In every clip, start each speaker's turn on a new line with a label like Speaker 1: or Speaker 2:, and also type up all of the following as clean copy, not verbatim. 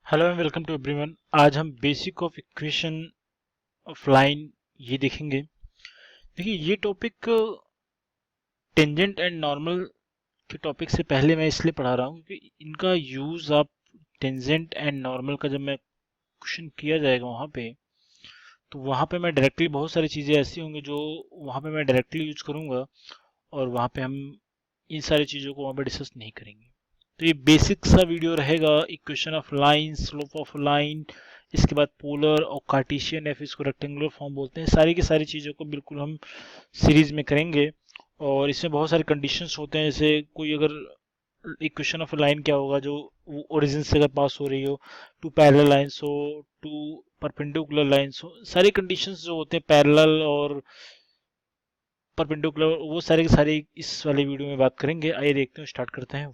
Speaker 1: Hello and welcome to everyone. आज हम basic of equation of line ये देखेंगे। देखिए ये टॉपिक टेंजेंट एंड नॉर्मल के टॉपिक से पहले मैं इसलिए पढ़ा रहा हूँ क्योंकि इनका यूज़ आप टेंजेंट एंड नॉर्मल का जब मैं क्वेश्चन किया जाएगा वहाँ पे, तो वहाँ पे मैं डायरेक्टली बहुत सारी चीज़ें ऐसी होंगी जो वहाँ पे मैं डायरेक्टली यूज करूँगा और वहाँ पे हम इन सारी चीज़ों को वहाँ पे डिस्कस नहीं करेंगे। तो ये बेसिक सा वीडियो रहेगा, equation of line, slope of line, इसके बाद पोलर और कार्टेशियन या फिर इसको रेक्टेंगुलर फॉर्म बोलते हैं। सारी की सारी चीज़ों को बिल्कुल हम सीरीज में करेंगे और इसमें बहुत सारे कंडीशंस होते हैं। जैसे कोई अगर इक्वेशन ऑफ लाइन क्या होगा, जो ओरिजिन से अगर पास हो रही हो, टू पैरेलल लाइंस हो, टू परपेंडिकुलर लाइंस हो, सारी कंडीशंस जो होते हैं पैरेलल और परपेंडिकुलर, वो सारे के सारे इस वाले वीडियो में बात करेंगे। आइए देखते हैं,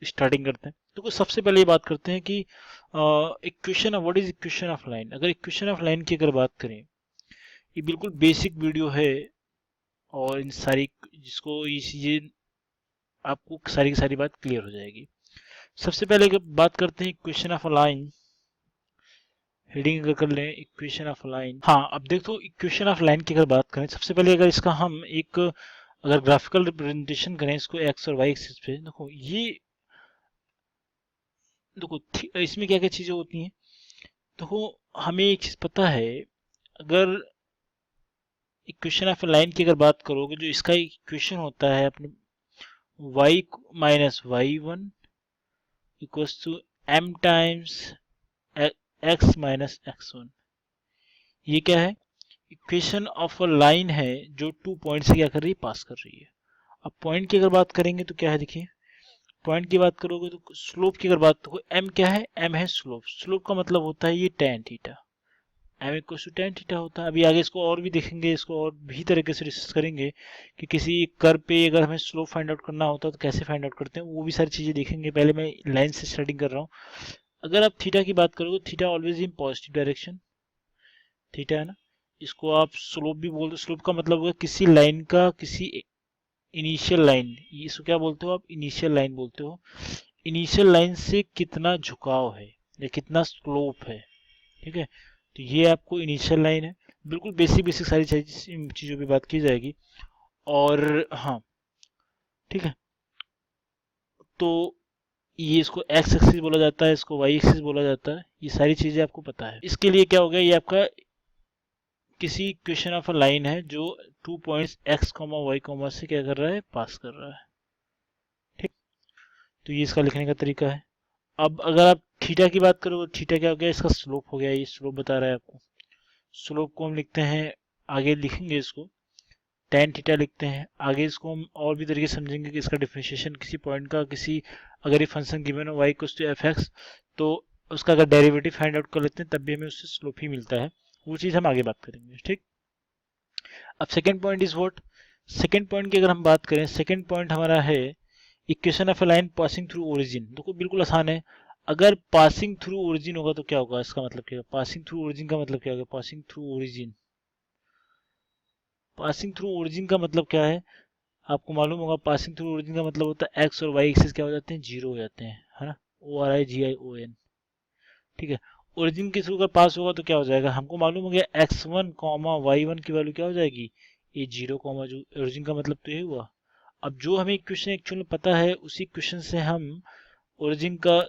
Speaker 1: स्टार्टिंग करते हैं। तो कुछ सबसे पहले ये बात करते हैं कि equation what is equation of line. अगर इक्वेशन ऑफ लाइन की अगर बात करें, ये बिल्कुल बेसिक वीडियो है और इन सारी जिसको ये चीजें आपको सारी की सारी बात क्लियर हो जाएगी। सबसे पहले अगर बात करते हैं इक्वेशन ऑफ लाइन, हेडिंग अगर कर लें इक्वेशन ऑफ लाइन। हाँ, अब देखो इक्वेशन ऑफ लाइन की अगर बात करें, सबसे पहले अगर इसका हम एक अगर ग्राफिकल रिप्रेजेंटेशन करें इसको एक्स और वाई एक्सिस पे, देखो इसमें क्या क्या चीजें होती हैं। देखो हमें एक चीज पता है, अगर इक्वेशन ऑफ लाइन की अगर बात करोगे, जो इसका इक्वेशन होता है अपने y minus Y one equals to m times x minus X one. ये क्या है? इक्वेशन ऑफ अ लाइन है जो 2 पॉइंट से क्या कर रही है, पास कर रही है। अब पॉइंट की अगर बात करेंगे तो क्या है, देखिए पॉइंट की बात करोगे तो स्लोप की अगर बात करो, m क्या है, m है स्लोप। स्लोप का मतलब होता है ये tan theta, M equal to tan theta होता है। अभी आगे इसको और भी देखेंगे, इसको और भी तरीके से डिस्कस करेंगे कि किसी कर्व पे अगर हमें स्लोप फाइंड आउट करना होता है तो कैसे फाइंड आउट करते हैं, वो भी सारी चीजें देखेंगे। पहले मैं लाइन से स्टार्टिंग कर रहा हूँ। अगर आप थीटा की बात करोगे, theta always in positive direction, theta है ना। इसको आप स्लोप भी बोलते हो। स्लोप का मतलब होगा किसी लाइन का किसी इनिशियल लाइन, इसको क्या बोलते हो आप, इनिशियल लाइन बोलते हो। इनिशियल लाइन से कितना झुकाव है या कितना स्लोप है, ठीक है। तो ये आपको इनिशियल लाइन है। बिल्कुल बेसिक बेसिक सारी चीज़ों पे बात की जाएगी। और हाँ, ठीक है। तो ये इसको एक्स एक्सिस बोला जाता है, इसको वाई एक्सिस बोला जाता है। ये सारी चीज़ें आपको पता है। इसके लिए क्या हो गया, ये आपका किसी इक्वेशन ऑफ अ लाइन है जो 2 points X comma Y comma से क्या कर रहा है, पास कर रहा है, ठीक। तो ये इसका लिखने का तरीका है। अब अगर आप थीटा की बात करो, थीटा क्या हो गया, इसका स्लोप हो गया। ये स्लोप बता रहा है आपको। स्लोप को हम लिखते हैं, आगे लिखेंगे इसको टेन थीटा लिखते हैं। आगे इसको हम और भी तरीके से समझेंगे कि इसका डिफरेंशिएशन किसी पॉइंट का, किसी अगर ये फंक्शन गिवन हो y equals to F X, तो उसका अगर डेरिवेटिव फाइंड आउट कर लेते हैं तब भी हमें उससे स्लोप ही मिलता है। वो चीज़ हम आगे बात करेंगे, ठीक। अब second point is what. Second point की अगर हम बात करें, सेकेंड पॉइंट हमारा है equation of a line passing through origin. देखो बिल्कुल आसान है। अगर पासिंग थ्रू ओरिजिन होगा तो क्या होगा, इसका मतलब क्या होगा, पासिंग थ्रू ओरिजिन का मतलब क्या होगा, passing through origin. Passing through origin का मतलब क्या है, आपको मालूम होगा। पासिंग थ्रू ओरिजिन का मतलब होता है एक्स और वाई एक्सिस क्या हो जाते हैं, जीरो हो जाते हैं, है ना। ORIGION, ठीक है। ओरिजिन के थ्रू अगर पास होगा तो क्या हो जाएगा, हमको मालूम हो गया x1 कॉमा y1 की वैल्यू क्या हो जाएगी, ये जीरो कॉमा, जो ओरिजिन का मतलब तो ये हुआ। अब जो हमें इक्वेशन एक्चुअली में पता है, उसी इक्वेशन से हम ओरिजिन का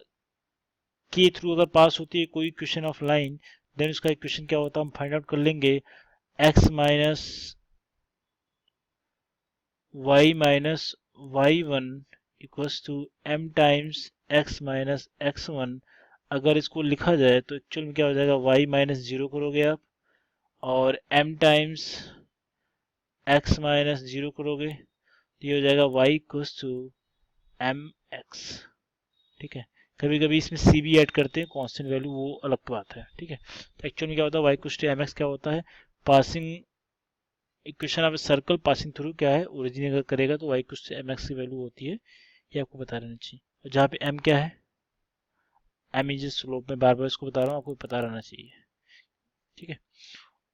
Speaker 1: के थ्रू अगर पास होती है कोई इक्वेशन ऑफ लाइन, देन उसका इक्वेशन क्या होता है हम फाइंड आउट कर लेंगे। x minus y1 equals to m times x minus x1। अगर इसको लिखा जाए तो एक्चुअल में क्या हो जाएगा, y माइनस जीरो करोगे आप और m times x minus zero करोगे, तो ये हो जाएगा y equals to M X, ठीक है। कभी कभी इसमें c भी ऐड करते हैं, कांस्टेंट वैल्यू, वो अलग बात है, ठीक है। तो एक्चुअल में क्या होता है, y equals to M X क्या होता है, passing equation of circle passing through क्या है, ओरिजिन अगर करेगा तो y equals to M X की वैल्यू होती है। ये आपको बता रहना चाहिए। और जहाँ पे m क्या है, m इज स्लोप, में बार बार इसको बता रहा हूँ, आपको पता रहना चाहिए, ठीक है।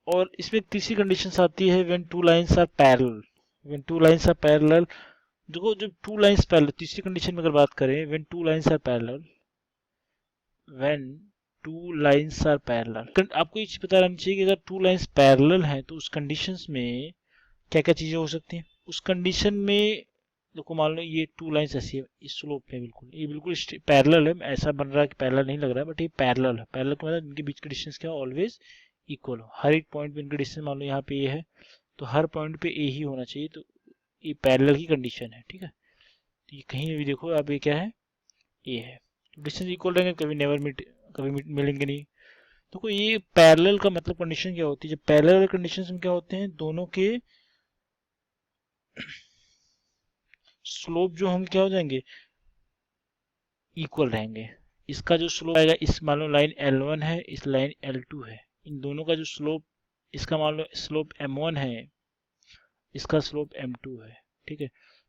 Speaker 1: और इसमें तीसरी कंडीशन आती है when two lines are parallel. When two lines are parallel, देखो जब टू लाइंस पैरेलल, तीसरी कंडीशन में अगर बात करें, when two lines are parallel, when two lines are parallel. आपको ये चीज पता रहनी चाहिए कि अगर टू लाइंस पैरेलल हैं तो उस कंडीशंस में क्या क्या चीजें हो सकती हैं। उस कंडीशन में देखो, मान लो ये टू लाइंस ऐसी है, इस स्लोप पे बिल्कुल, ये बिल्कुल पैरेलल है, ऐसा बन रहा है कि पैरेलल नहीं लग रहा है, बट ये पैरेलल है। पैरेलल का मतलब इनके बीच का डिस्टेंस क्या है, ऑलवेज इक्वल हो। हर एक पॉइंट पे इनका डिस्टेंस, मान लो यहाँ पे ये है तो हर पॉइंट पे ए ही होना चाहिए, तो ये पैरेलल की कंडीशन है, ठीक है। तो ये कहीं भी देखो आप, ये क्या है, ए है, तो डिस्टेंस इक्वल रहेंगे, कभी नेवर मिलेंगे नहीं। तो ये पैरेलल का मतलब कंडीशन क्या होती है, जब पैरेलल कंडीशन में क्या होते हैं, दोनों के स्लोप जो हम क्या हो जाएंगे, इक्वल रहेंगे। इसका जो स्लोप आएगा, इस मान लो लाइन L1 है, इस लाइन L2 है, इन दोनों का जो स्लोप, इसका मान लो स्लोप M1 है, इसका स्लोप M2 है, ठीक है।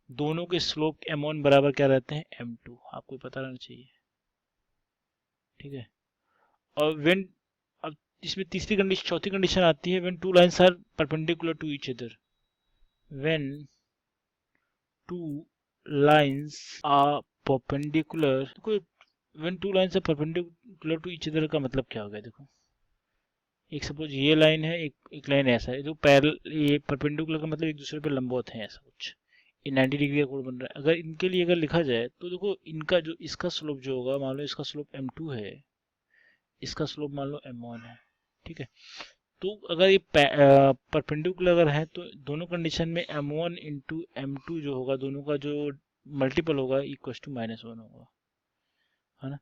Speaker 1: दोनों के स्लोप M1 बराबर क्या रहते हैं, M2, आपको पता रहना चाहिए, ठीक है। और व्हेन, अब इसमें तीसरी कंडीशन, चौथी कंडीशन आती है, when two lines are perpendicular to each other. When two lines are perpendicular, देखो when two lines are perpendicular to each other का मतलब क्या हो गया, देखो एक सपोज ये लाइन है, एक लाइन ऐसा है, जो पैरेलल, ये परपेंडिकुलर का मतलब एक दूसरे पे लंबवत है, ऐसा कुछ, ये 90 डिग्री का कोण बन रहा है। अगर इनके लिए अगर लिखा जाए तो देखो, इनका जो, इसका स्लोप जो होगा, मान लो इसका स्लोप M2 है, इसका स्लोप मान लो M1 है, ठीक है। तो अगर ये परपेंडिकुलर अगर है तो दोनों कंडीशन में M1 इंटू M2 जो होगा, दोनों का जो मल्टीपल होगा, इक्वल टू -1 होगा, है ना।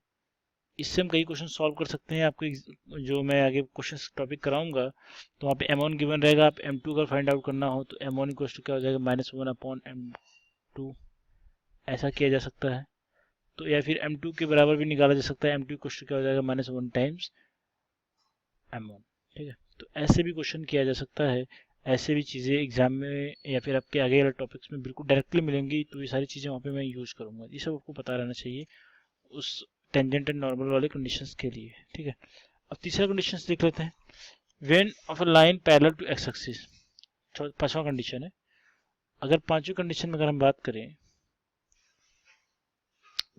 Speaker 1: इससे हम कई क्वेश्चन सॉल्व कर सकते हैं। आपको जो मैं आगे क्वेश्चन टॉपिक कराऊंगा, तो वहाँ पे M1 गिवन रहेगा, आप M2 का फाइंड आउट करना हो तो M1 इक्वल टू क्या हो जाएगा, -1 अपॉन M2, ऐसा किया जा सकता है। तो या फिर M2 के बराबर भी निकाला जा सकता है, M2 इक्वल टू क्या हो जाएगा, -1 टाइम्स M1, ठीक है। तो ऐसे भी क्वेश्चन किया जा सकता है। ऐसे भी चीज़ें एग्जाम में या फिर आपके आगे वाले टॉपिक्स में बिल्कुल डायरेक्टली मिलेंगी, तो ये सारी चीज़ें वहाँ पे मैं यूज़ करूँगा। ये सब आपको पता रहना चाहिए उस टेंजेंट एंड नॉर्मल वाले कंडीशंस के लिए, ठीक है। अब तीसरा कंडीशंस देख लेते हैं। When of a line parallel to X axis, पांचवा कंडीशन है। अगर पांचवी कंडीशन में अगर हम बात करें,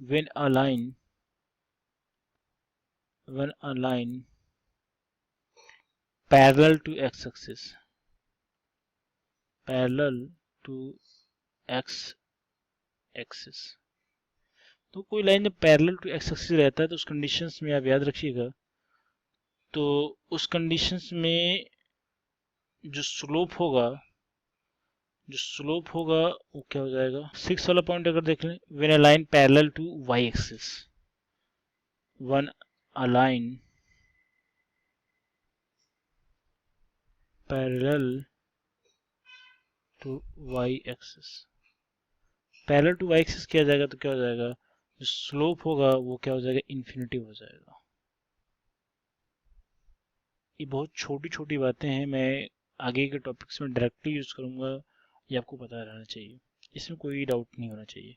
Speaker 1: when a line parallel to X axis, parallel to X axis, तो कोई लाइन जब पैरेलल टू एक्स एक्सिस रहता है तो उस कंडीशंस में आप याद रखिएगा, तो उस कंडीशंस में जो स्लोप होगा, वो क्या हो जाएगा, 6 वाला पॉइंट अगर देख लें, when a line parallel to Y axis, one a line parallel to Y axis, parallel to Y axis किया जाएगा तो क्या हो जाएगा, जो स्लोप होगा वो क्या हो जाएगा, इन्फिनिटी हो जाएगा। ये बहुत छोटी छोटी बातें हैं, मैं आगे के टॉपिक्स में डायरेक्टली यूज करूंगा, ये आपको पता रहना चाहिए, इसमें कोई डाउट नहीं होना चाहिए।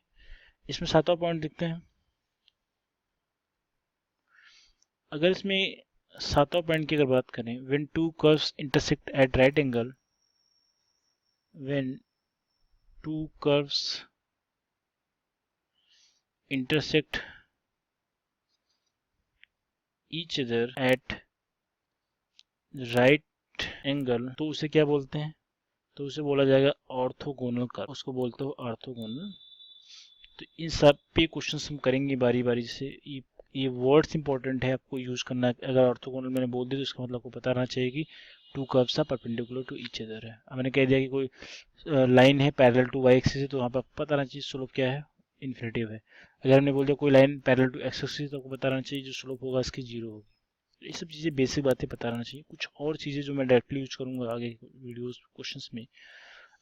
Speaker 1: इसमें सातवां पॉइंट देखते हैं। अगर इसमें सातवां पॉइंट की अगर बात करें, when to curves intersect at right angle, when to curves intersect each other at right angle, तो उसे क्या बोलते हैं, तो उसे बोला जाएगा ऑर्थोगोनल कर्व, उसको बोलते हो ऑर्थोगोनल। तो इन सब पे क्वेश्चंस हम करेंगे बारी बारी से। ये वर्ड्स इंपॉर्टेंट है, आपको यूज करना है। अगर ऑर्थोगोनल मैंने बोल दिया तो इसका मतलब आपको पता रहना चाहिए कि two curves are perpendicular to each other है। अब मैंने कह दिया कि कोई लाइन है पैरेलल टू वाई एक्सिस है, तो वहाँ पर पता रहना चाहिए स्लोप क्या है, इन्फिनिटिव है। अगर हमने बोल दिया कोई line parallel to X axis, तो आपको पता रहना चाहिए जो स्लोप होगा इसकी 0 होगी। ये सब चीज़ें बेसिक बातें पता रहना चाहिए। कुछ और चीज़ें जो मैं डायरेक्टली यूज करूँगा आगे वीडियोस क्वेश्चंस में,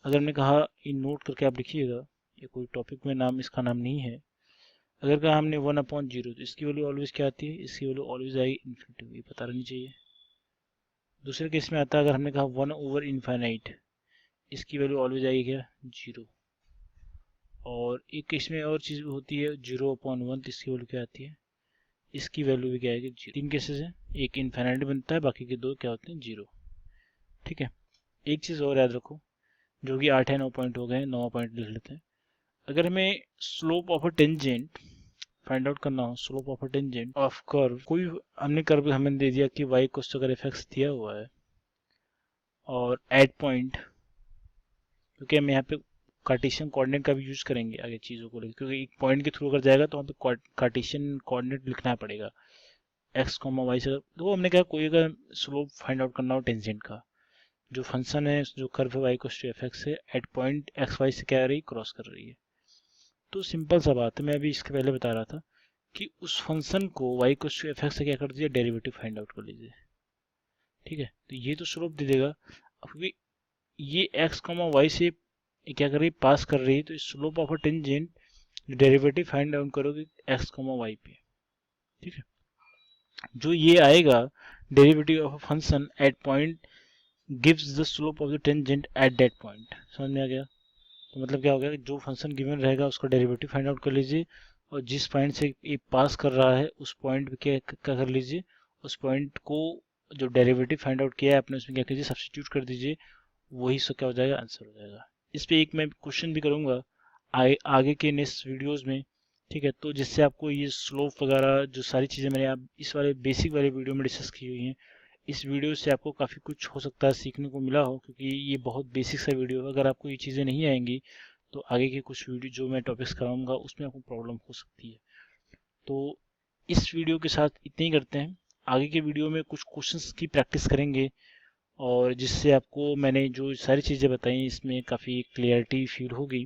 Speaker 1: अगर मैंने कहा इन नोट करके आप लिखिएगा, ये कोई टॉपिक में नाम, इसका नाम नहीं है। अगर कहा हमने 1/0, तो इसकी वैल्यू ऑलवेज क्या आती है, इसकी वैल्यू ऑलवेज आएगी इन्फिनिटी, ये पता रहनी चाहिए। दूसरे केस में आता है, अगर हमने कहा 1/∞, इसकी वैल्यू ऑलवेज आएगी क्या, 0। और एक केस में और चीज़ होती है 0/1, तो इसकी वैल्यू क्या आती है, इसकी वैल्यू भी क्या आएगी 0। 3 केसेस हैं, एक इन्फिनिटी बनता है, बाकी के 2 क्या होते हैं, 0, ठीक है। एक चीज़ और याद रखो, जो कि 8 है, 9 पॉइंट हो गए, 9 पॉइंट लिख लेते हैं। अगर हमें slope of a tangent find out करना हो slope of a tangent of curve, कोई हमने कर्व हमें दे दिया कि y कोस अगर एफ एक्स दिया हुआ है और एट पॉइंट, क्योंकि हम यहाँ पे कार्टेशियन कोऑर्डिनेट का भी यूज करेंगे आगे चीज़ों को लेकर, क्योंकि एक पॉइंट के थ्रू अगर जाएगा तो वहाँ पे कार्टेशियन कोऑर्डिनेट लिखना पड़ेगा एक्स कॉमा वाई से। तो हमने कहा कोई अगर स्लोप फाइंड आउट करना हो टेंजेंट का, जो फंक्शन है जो कर्व है Y cos to F X है एट पॉइंट एक्स वाई से क्या कर रही है, क्रॉस कर रही है। तो सिंपल सा बात है, मैं अभी इसके पहले बता रहा था कि उस फंक्शन को Y cos to F X से क्या कर दीजिए, डेरिवेटिव फाइंड आउट कर लीजिए। ठीक है, तो ये तो स्लोप दे देगा। अब क्योंकि ये एक्स कॉमा वाई से क्या कर रही है, पास कर रही है, तो slope of a tangent derivative find out करोगे एक्स कॉमा वाई पे। ठीक है, जो ये आएगा derivative of a function at point gives the slope of the tangent at that point. समझ में आ गया? तो मतलब क्या हो गया, जो फंक्शन गिवन रहेगा उसका डेरिवेटिव फाइंड आउट कर लीजिए, और जिस पॉइंट से ये पास कर रहा है उस पॉइंट पे क्या कर लीजिए, उस पॉइंट को जो डेरिवेटिव फाइंड आउट किया है आपने उसमें क्या कीजिए, सब्स्टिट्यूट कर दीजिए, वही सो क्या हो जाएगा, आंसर हो जाएगा। इस पे एक मैं क्वेश्चन भी करूंगा आगे के नेक्स्ट वीडियोस में। ठीक है, तो जिससे आपको ये स्लोप वगैरह जो सारी चीज़ें मैंने आप इस वाले बेसिक वाले वीडियो में डिस्कस की हुई हैं, इस वीडियो से आपको काफ़ी कुछ हो सकता है सीखने को मिला हो, क्योंकि ये बहुत बेसिक सा वीडियो है। अगर आपको ये चीज़ें नहीं आएंगी तो आगे के कुछ वीडियो जो मैं टॉपिक्स कराऊंगा उसमें आपको प्रॉब्लम हो सकती है। तो इस वीडियो के साथ इतने ही करते हैं। आगे के वीडियो में कुछ क्वेश्चंस की प्रैक्टिस करेंगे, और जिससे आपको मैंने जो सारी चीज़ें बताई इसमें काफ़ी क्लियरिटी फील होगी।